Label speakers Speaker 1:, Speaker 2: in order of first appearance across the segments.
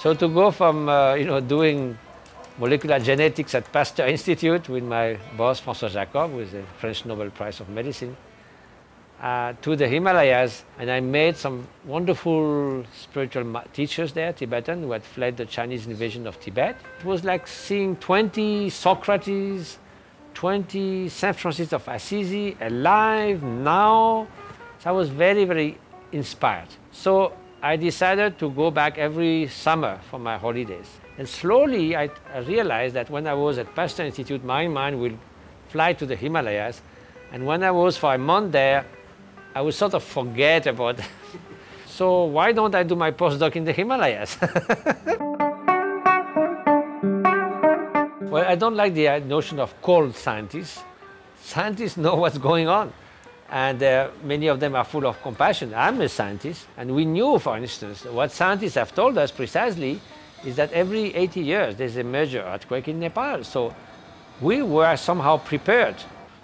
Speaker 1: So to go from doing molecular genetics at Pasteur Institute with my boss François Jacob, who is a French Nobel Prize of Medicine, to the Himalayas, and I met some wonderful spiritual teachers there, Tibetan, who had fled the Chinese invasion of Tibet. It was like seeing 20 Socrates, 20 Saint Francis of Assisi alive now. So I was very, very inspired. So I decided to go back every summer for my holidays. And slowly I realized that when I was at Pasteur Institute, my mind will fly to the Himalayas. And when I was for a month there, I would sort of forget about it. So why don't I do my postdoc in the Himalayas? Well, I don't like the notion of cold scientists. Scientists know what's going on. And many of them are full of compassion. I'm a scientist, and we knew, for instance, what scientists have told us precisely is that every 80 years there's a major earthquake in Nepal. So we were somehow prepared.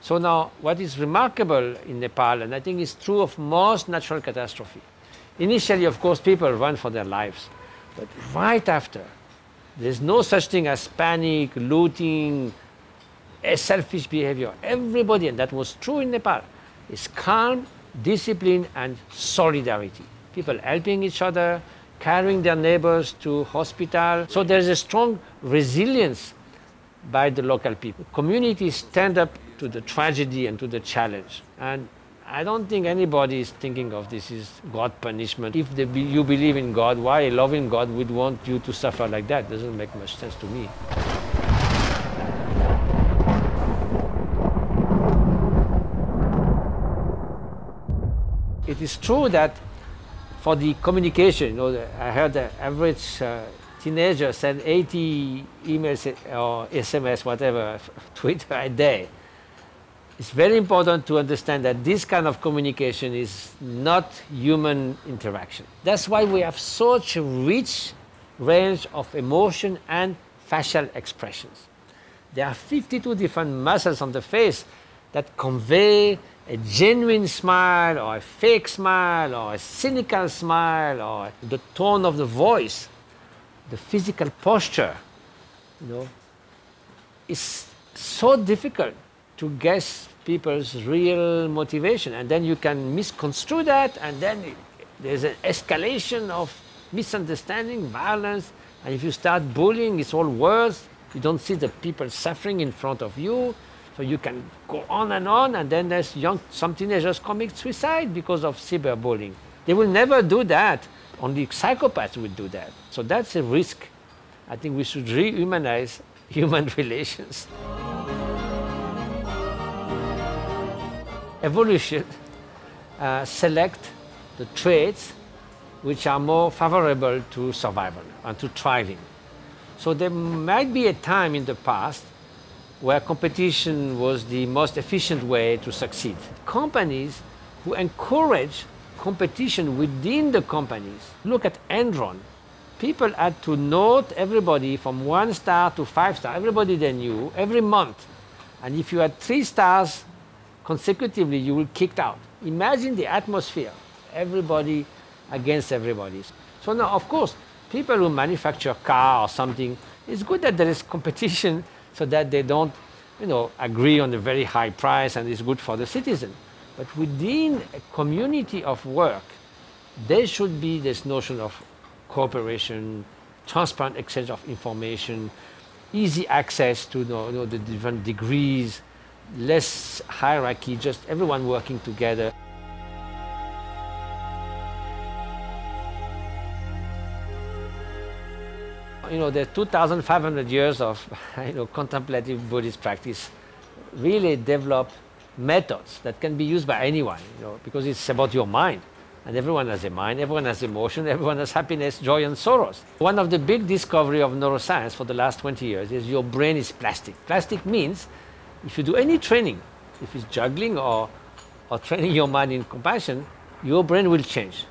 Speaker 1: So now, what is remarkable in Nepal, and I think is true of most natural catastrophe, initially, of course, people run for their lives. But right after, there's no such thing as panic, looting, a selfish behavior. Everybody, and that was true in Nepal, is calm, discipline, and solidarity. People helping each other, carrying their neighbors to hospital. So there's a strong resilience by the local people. Communities stand up to the tragedy and to the challenge. And I don't think anybody is thinking of this as God punishment. If you believe in God, why a loving God would want you to suffer like that? Doesn't make much sense to me. It is true that for the communication, I heard the average teenager send 80 emails or SMS, whatever, Twitter a day. It's very important to understand that this kind of communication is not human interaction. That's why we have such a rich range of emotion and facial expressions. There are 52 different muscles on the face that convey a genuine smile or a fake smile or a cynical smile or the tone of the voice, the physical posture. It's so difficult to guess people's real motivation, and then you can misconstrue that, and then there's an escalation of misunderstanding, violence, and if you start bullying, it's all worse. You don't see the people suffering in front of you, so you can go on, and then there's some teenagers commit suicide because of cyberbullying. They will never do that. Only psychopaths will do that. So that's a risk. I think we should rehumanize human relations. Evolution select the traits which are more favorable to survival and to thriving. So there might be a time in the past where competition was the most efficient way to succeed. Companies who encourage competition within the companies. Look at Enron. People had to note everybody from 1 star to 5 stars, everybody they knew, every month. And if you had 3 stars consecutively, you will kicked out. Imagine the atmosphere, everybody against everybody. So now, of course, people who manufacture a car or something, it's good that there is competition so that they don't, agree on a very high price, and it's good for the citizen. But within a community of work, there should be this notion of cooperation, transparent exchange of information, easy access to the different degrees, less hierarchy, just everyone working together. The 2,500 years of contemplative Buddhist practice really developed methods that can be used by anyone, because it's about your mind. And everyone has a mind, everyone has emotion, everyone has happiness, joy, and sorrows. One of the big discoveries of neuroscience for the last 20 years is your brain is plastic. Plastic means if you do any training, if it's juggling or training your mind in compassion, your brain will change.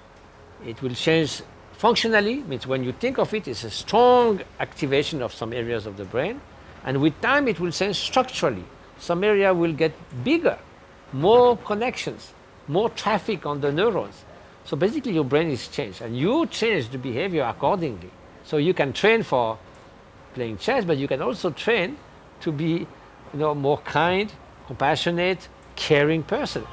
Speaker 1: It will change functionally, means when you think of it, it's a strong activation of some areas of the brain. And with time, it will change structurally. Some area will get bigger, more connections, more traffic on the neurons. So basically, your brain is changed, and you change the behavior accordingly. So you can train for playing chess, but you can also train to be, more kind, compassionate, caring person.